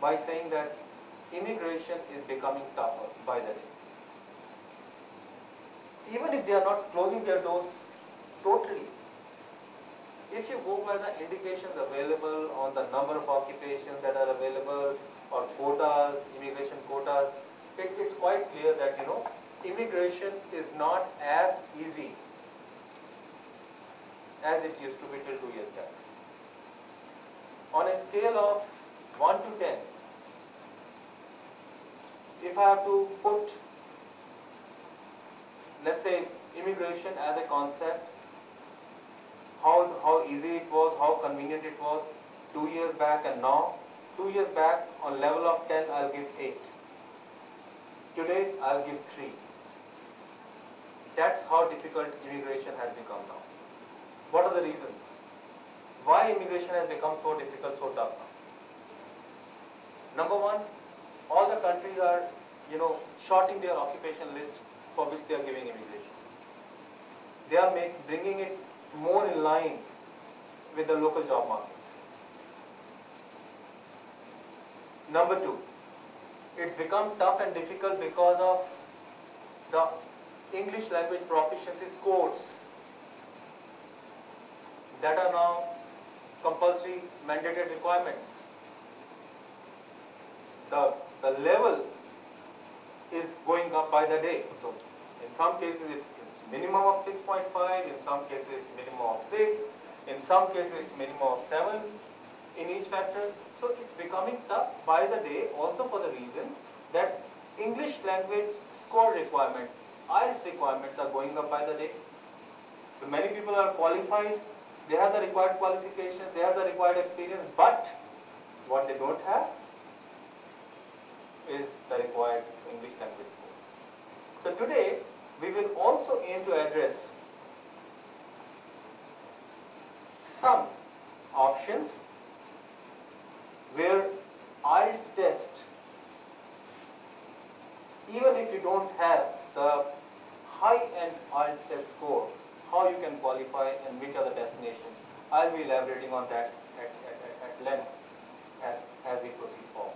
by saying that immigration is becoming tougher by the day. Even if they are not closing their doors totally, if you go by the indications available on the number of occupations that are available or quotas, immigration quotas, it's quite clear that immigration is not as easy as it used to be till 2 years back. On a scale of 1 to 10, if I have to put, let's say, immigration as a concept, how easy it was, how convenient it was 2 years back and now. 2 years back, on level of 10, I'll give 8. Today, I'll give 3. That's how difficult immigration has become now. What are the reasons? Why immigration has become so difficult, so tough now? Number one, all the countries are, shorting their occupation list for which they are giving immigration. They are bringing it more in line with the local job market. Number two, it's become tough and difficult because of the English language proficiency scores that are now compulsory mandated requirements. The level is going up by the day. So in some cases it's minimum of 6.5, in some cases it's minimum of 6, in some cases it's minimum of 7 in each factor. So it's becoming tough by the day, also for the reason that English language score requirements, IELTS requirements are going up by the day. So many people are qualified, they have the required qualifications, they have the required experience, but what they don't have is the required English language score. So today we will also aim to address some options where IELTS test, even if you don't have the high-end IELTS test score, how you can qualify and which are the destinations. I'll be elaborating on that at length as we proceed forward.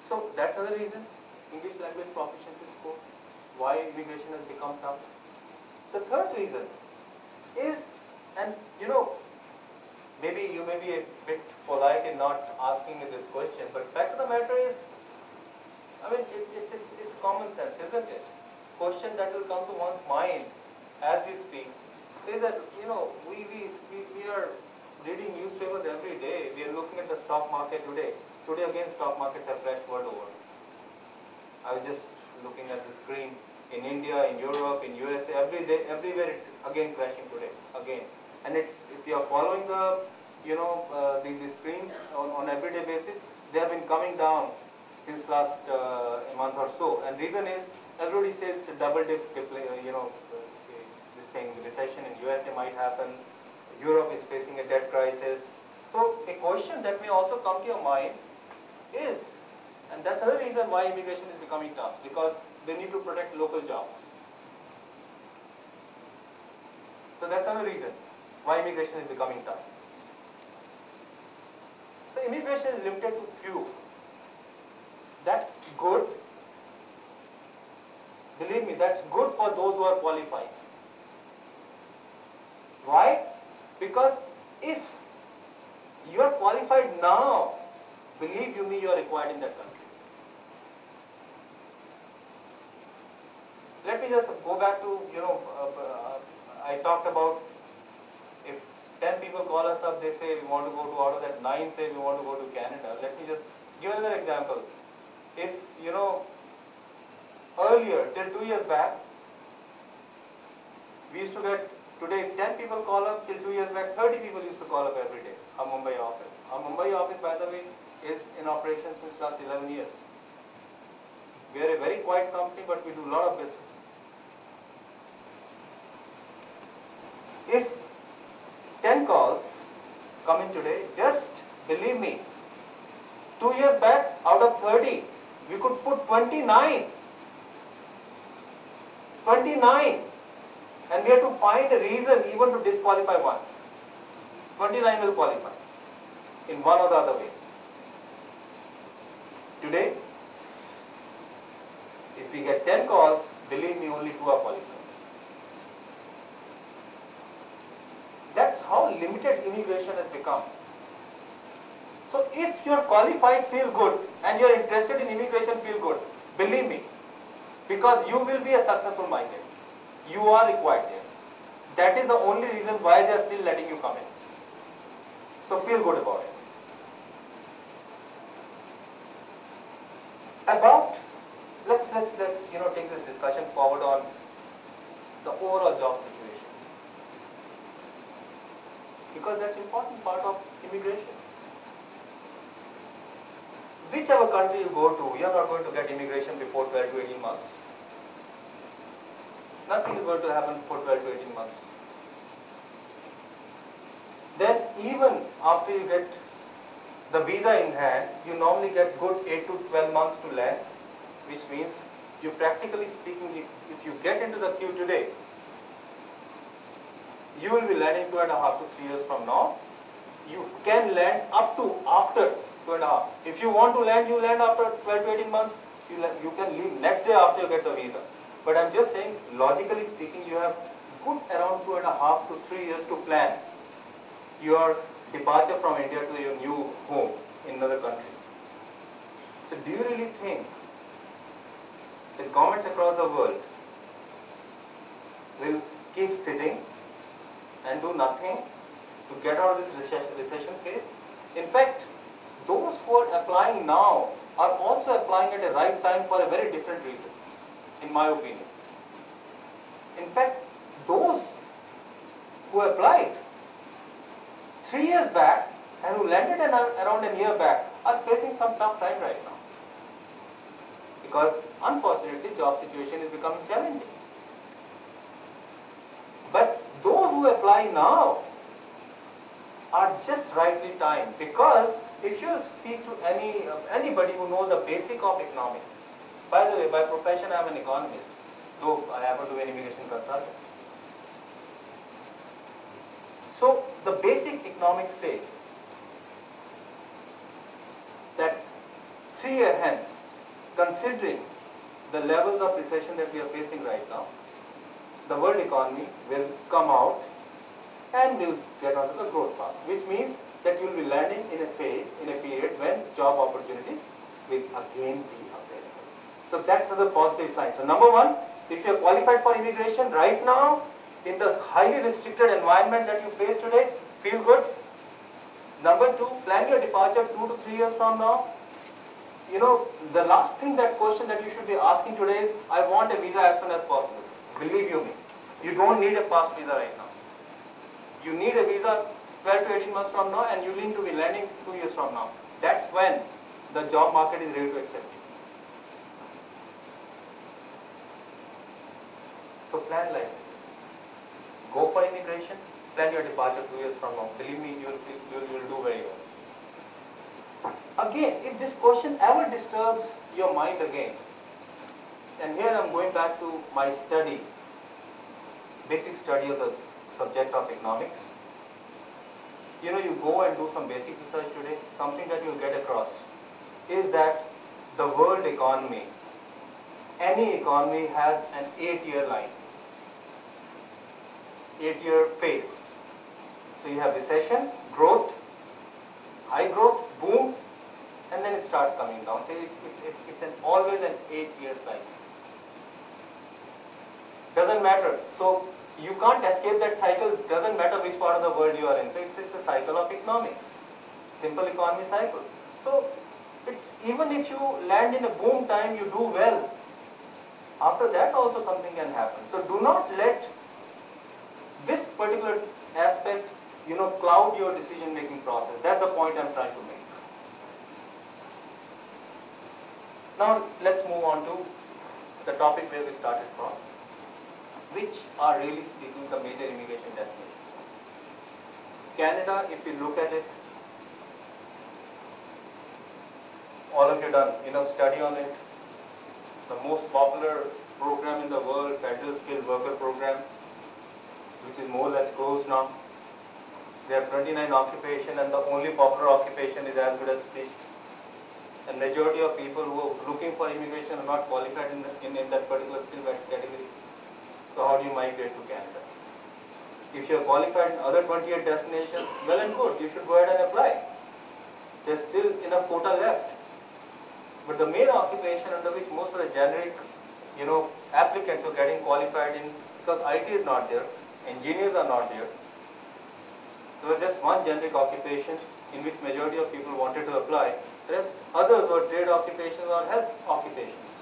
So that's another reason, English language proficiency score, why immigration has become tough. The third reason is, and maybe you may be a bit polite in not asking me this question, but fact of the matter is, it's common sense, isn't it? Question that will come to one's mind as we speak is that, we are reading newspapers every day. We are looking at the stock market today. Today again stock markets have crashed world over. I was just looking at the screen in India, in Europe, in USA, everywhere it's again crashing today, again. And it's, if you are following the, the screens on everyday basis, they have been coming down since last a month or so. And reason is, everybody says it's a double dip, this thing, recession in USA might happen, Europe is facing a debt crisis. So a question that may also come to your mind is, and that's another reason why immigration is becoming tough, because they need to protect local jobs. So that's another reason why immigration is becoming tough. So immigration is limited to few. That's good. Believe me, that's good for those who are qualified. Why? Because if you are qualified now, believe you me, you are required in that country. Let me just go back to, I talked about if 10 people call us up, they say we want to go to, out of that 9 say we want to go to Canada. Let me just give another example. If, earlier, till 2 years back, we used to get, today 10 people call up, till 2 years back 30 people used to call up every day, our Mumbai office. Our Mumbai office, by the way, is in operation since last 11 years. We are a very quiet company, but we do a lot of business. If 10 calls come in today, just believe me, 2 years back, out of 30, we could put 29. 29. And we have to find a reason even to disqualify one. 29 will qualify in one or the other ways. Today, if we get 10 calls, believe me, only 2 are qualified. That's how limited immigration has become. So if you're qualified, feel good, and you're interested in immigration, feel good. Believe me, because you will be a successful migrant. You are required there. That is the only reason why they are still letting you come in. So feel good about it. Let's take this discussion forward on the overall job situation, because that's an important part of immigration. Whichever country you go to, you are not going to get immigration before 12 to 18 months. Nothing is going to happen for 12 to 18 months. Then even after you get the visa in hand, you normally get good 8 to 12 months to land, which means you, practically speaking, if you get into the queue today, you will be landing 2.5 to 3 years from now. You can land up to after 2.5. If you want to land, you land after 12 to 18 months. You can leave next day after you get the visa. But I'm just saying, logically speaking, you have good around 2.5 to 3 years to plan your departure from India to your new home in another country. So do you really think that governments across the world will keep sitting and do nothing to get out of this recession phase? In fact, those who are applying now are also applying at the right time for a very different reason, in my opinion. In fact, those who applied 3 years back and who landed around a year back are facing some tough time right now, because unfortunately job situation is becoming challenging. But those who apply now are just rightly timed, because if you speak to anybody who knows the basic of economics, by the way, by profession I am an economist, though I happen to be an immigration consultant. So the basic economics says that 3 years hence, considering the levels of recession that we are facing right now, the world economy will come out and will get onto the growth path, which means that you will be landing in a phase, in a period when job opportunities will again be available. So that's another positive sign. So number one, if you are qualified for immigration right now, in the highly restricted environment that you face today, feel good. Number two, plan your departure 2 to 3 years from now. You know, the last thing, that question that you should be asking today is, I want a visa as soon as possible. Believe you me, you don't need a fast visa right now. You need a visa 12 to 18 months from now, and you need to be landing 2 years from now. That's when the job market is ready to accept you. So plan like this. Go for immigration, plan your departure 2 years from now. Believe me, you will do very well. Again, if this question ever disturbs your mind again, and here I am going back to my study, basic study of the subject of economics. You know, you go and do some basic research today, something that you will get across is that the world economy, any economy has an 8-year line, 8-year phase. So you have recession, growth, high growth, boom, and then it starts coming down. So it's always an 8-year cycle. Doesn't matter. So you can't escape that cycle. Doesn't matter which part of the world you are in. So it's a cycle of economics, simple economy cycle. So it's, even if you land in a boom time, you do well. After that also something can happen. So do not let this particular aspect, you know, cloud your decision-making process. That's the point I'm trying to make. Now let's move on to the topic where we started from, which are really speaking the major immigration destinations. Canada, if you look at it, all of you done enough study on it. The most popular program in the world, Federal Skilled Worker Program, which is more or less closed now. There are 29 occupations and the only popular occupation is as good as finished. And majority of people who are looking for immigration are not qualified in that particular skill category. So how do you migrate to Canada? If you are qualified in other 28 destinations, well and good, you should go ahead and apply. There's still enough quota left. But the main occupation under which most of the generic, applicants are getting qualified in, because IT is not there, engineers are not there. There was just one generic occupation in which majority of people wanted to apply. The rest others were trade occupations or health occupations.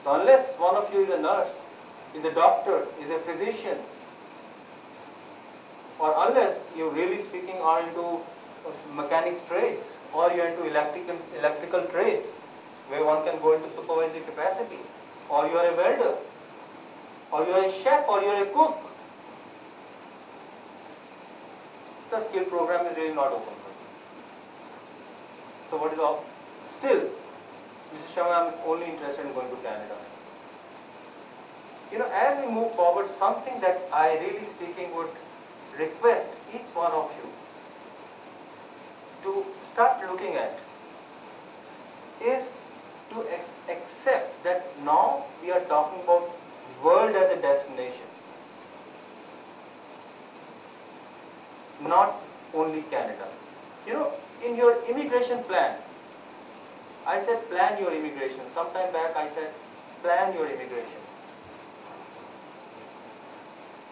So unless one of you is a nurse, is a doctor, is a physician, or unless you really speaking are into mechanics trades, or you are into electrical trade, where one can go into supervisory capacity, or you are a welder, or you are a chef, or you are a cook, the skill program is really not open for you. So what is all? Still, Mr. Sharma, I am only interested in going to Canada. As we move forward, something that I really speaking would request each one of you to start looking at is to accept that now we are talking about world as a destination, not only Canada. In your immigration plan, I said plan your immigration. Sometime back I said plan your immigration.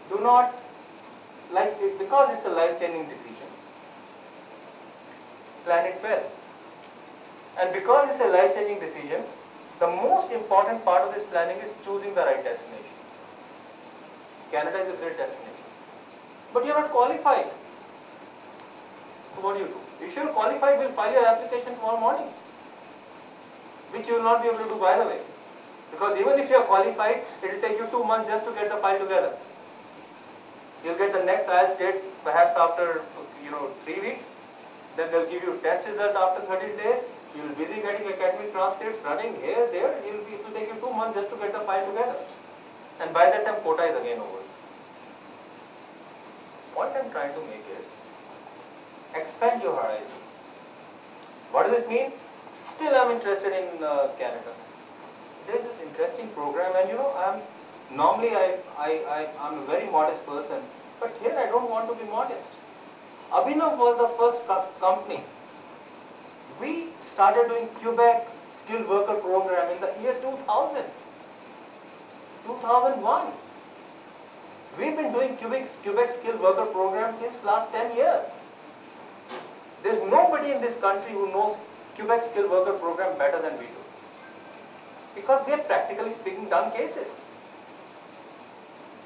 Do not, because it's a life-changing decision, plan it well. And because it's a life-changing decision, the most important part of this planning is choosing the right destination. Canada is a great destination. But you are not qualified. So what do? If you are qualified, we'll file your application tomorrow morning, which you will not be able to do, by the way. Because even if you are qualified, it will take you 2 months just to get the file together. You'll get the next IELTS date perhaps after 3 weeks. Then they'll give you test result after 30 days. You'll be busy getting academic transcripts, running here, there. It will take you 2 months just to get the file together. And by that time, quota is again over. So what I'm trying to make is expand your horizon. What does it mean? Still, I'm interested in Canada. There's this interesting program, and normally I'm a very modest person, but here I don't want to be modest. Abhinav was the first company. We started doing Quebec skilled worker program in the year 2000, 2001. We've been doing Quebec skilled worker program since last 10 years. There's nobody in this country who knows Quebec skilled worker program better than we do. Because we have practically speaking done cases.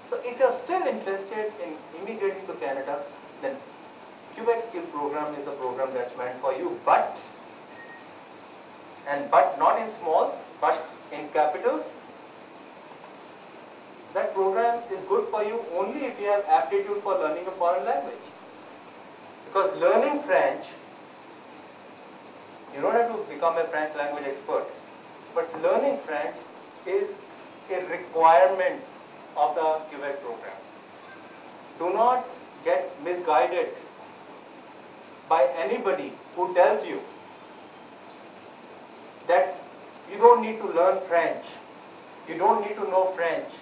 So if you're still interested in immigrating to Canada, then Quebec skill program is the program that's meant for you. But not in smalls, but in capitals. That program is good for you only if you have aptitude for learning a foreign language. Because learning French, you don't have to become a French language expert, but learning French is a requirement of the Quebec program. Do not get misguided by anybody who tells you that you don't need to learn French, you don't need to know French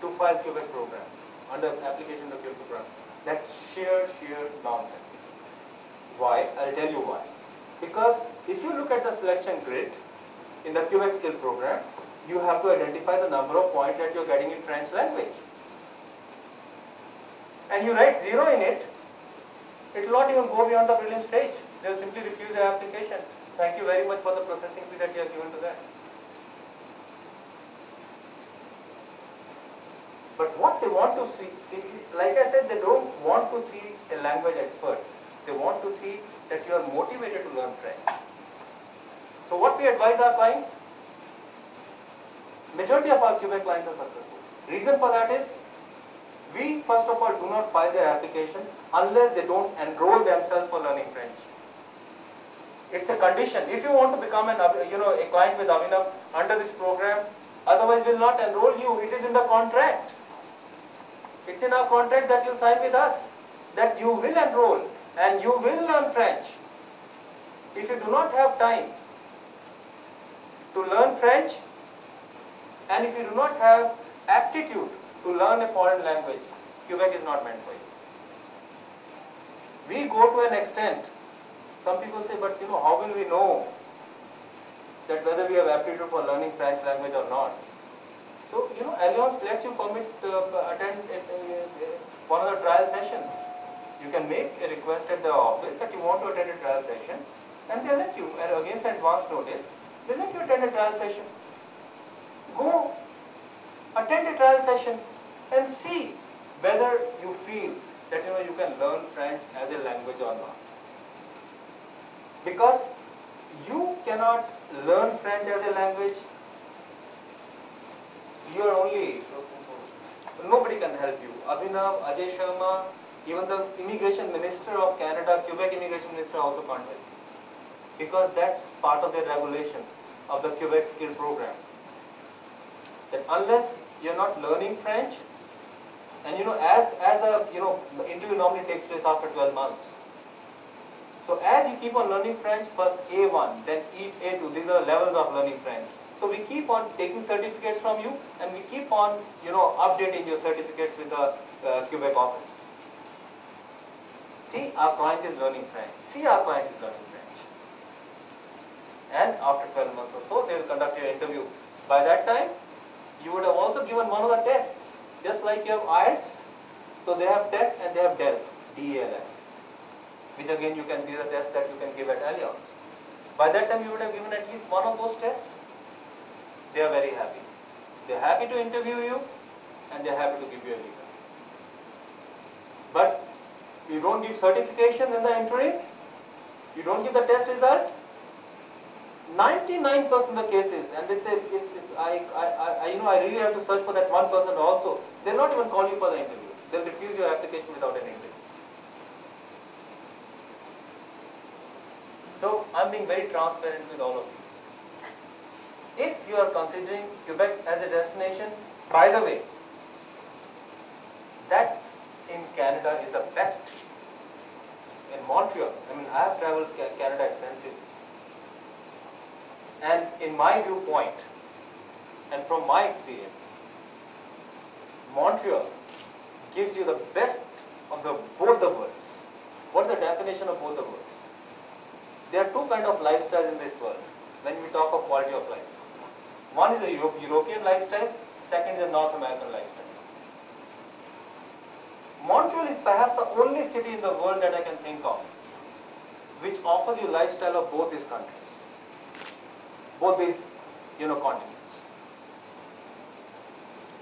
to file Quebec program, under application of the Quebec program. That's sheer nonsense. Why? I'll tell you why. Because if you look at the selection grid in the Quebec skill program, you have to identify the number of points that you're getting in French language. And you write 0 in it, it will not even go beyond the prelim stage. They'll simply refuse your application. Thank you very much for the processing fee that you have given to them. But what they want to see, like I said, they don't want to see a language expert. They want to see that you are motivated to learn French. So what we advise our clients? Majority of our Quebec clients are successful. Reason for that is, we first of all do not file their application unless they don't enroll themselves for learning French. It's a condition. If you want to become a client with Abhinav under this program, otherwise will not enroll you. It is in the contract. It's in our contract that you sign with us, that you will enroll and you will learn French. If you do not have time to learn French, and if you do not have aptitude to learn a foreign language, Quebec is not meant for you. We go to an extent, some people say, but how will we know that whether we have aptitude for learning French language or not? So, Alliance lets you attend one of the trial sessions. You can make a request at the office that you want to attend a trial session, and they'll let you, against advance notice, they'll let you attend a trial session. Go, attend a trial session and see whether you feel that you can learn French as a language or not. Because you cannot learn French as a language, nobody can help you. Abhinav, Ajay Sharma, even the Immigration Minister of Canada, Quebec Immigration Minister also can't help you. Because that's part of the regulations of the Quebec skill program. That unless you're not learning French, and as the interview normally takes place after 12 months. So as you keep on learning French, first A1, then A2, these are levels of learning French. So we keep on taking certificates from you, and we keep on updating your certificates with the Quebec office. See, our client is learning French. See, our client is learning French. And after 12 months or so, they will conduct your interview. By that time, you would have also given one of the tests. Just like you have IELTS, so they have TEF and they have DELF, D-E-L-F, which again these are tests that you can give at Alliance. By that time you would have given at least one of those tests. They are very happy. They are happy to interview you, and they are happy to give you a visa. But you don't give certification in the interim, you don't give the test result, 99% of the cases, and I really have to search for that 1% also. They'll not even call you for the interview. They'll refuse your application without an interview. So I'm being very transparent with all of you. If you are considering Quebec as a destination, by the way, that in Canada is the best. In Montreal, I have traveled Canada extensively. And in my viewpoint, and from my experience, Montreal gives you the best of both the worlds. What is the definition of both the worlds? There are two kinds of lifestyles in this world when we talk of quality of life. One is a European lifestyle, second is a North American lifestyle. Montreal is perhaps the only city in the world that I can think of which offers you lifestyle of both these countries, both these continents.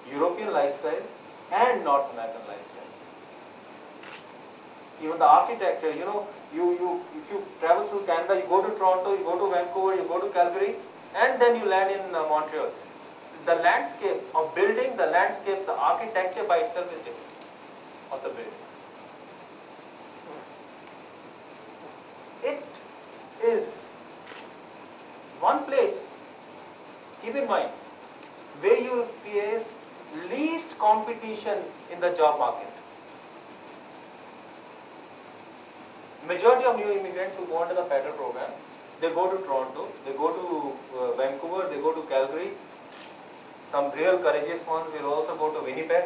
European lifestyle and North American lifestyles. Even the architecture, if you travel through Canada, you go to Toronto, you go to Vancouver, you go to Calgary, and then you land in Montreal. The landscape of building, the architecture by itself is different of the buildings. It is one place, keep in mind, where you will face least competition in the job market. Majority of new immigrants who go under the federal program, they go to Toronto, they go to Vancouver, they go to Calgary. Some real courageous ones will also go to Winnipeg,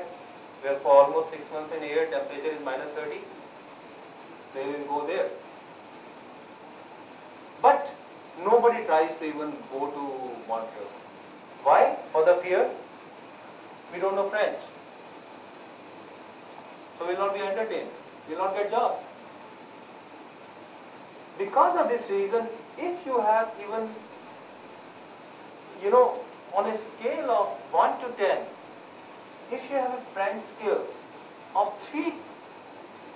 where for almost 6 months in a year temperature is -30. They will go there. But nobody tries to even go to Montreal. Why? For the fear, we don't know French. So we will not be entertained, we will not get jobs. Because of this reason, if you have even, on a scale of 1 to 10, if you have a French skill of 3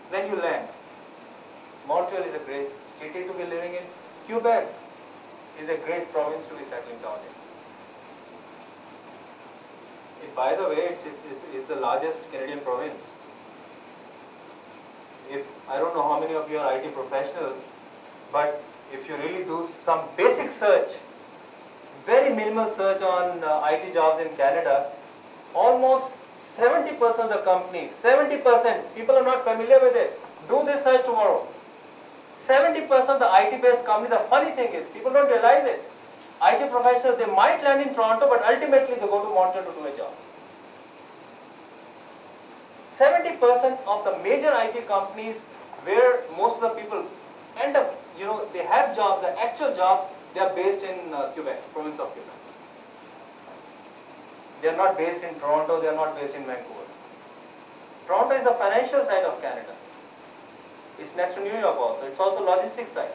when you land, Montreal is a great city to be living in. Quebec is a great province to be settling down in. By the way, it's the largest Canadian province. I don't know how many of you are IT professionals, but if you really do some basic search, very minimal search on IT jobs in Canada, almost 70% of the companies, 70%, people are not familiar with it. Do this search tomorrow. 70% of the IT-based companies, the funny thing is, people don't realize it. IT professionals, they might land in Toronto, but ultimately they go to Montreal to do a job. 70% of the major IT companies where most of the people end up, they have jobs, the actual jobs, they are based in Quebec, province of Quebec. They are not based in Toronto, they are not based in Vancouver. Toronto is the financial side of Canada. It's next to New York also. It's also logistics side.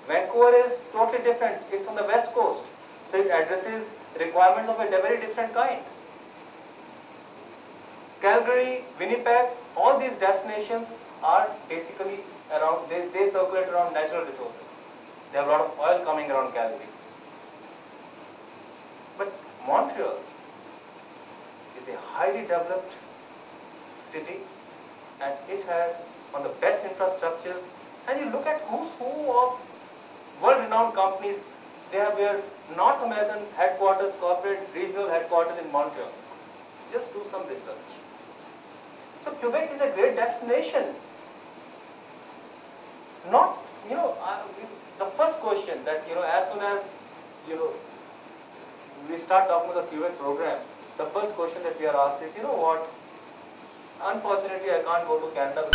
Vancouver is totally different. It's on the west coast. So it addresses requirements of a very different kind. Calgary, Winnipeg, all these destinations are basically around, they circulate around natural resources. They have a lot of oil coming around Calgary. But Montreal is a highly developed city and it has one of the best infrastructures. And you look at who's who of world-renowned companies, they have their North American headquarters, corporate regional headquarters in Montreal. Just do some research. So Quebec is a great destination. Not, the first question that, as soon as, we start talking about the Quebec program, the first question that we are asked is, unfortunately I can't go to Canada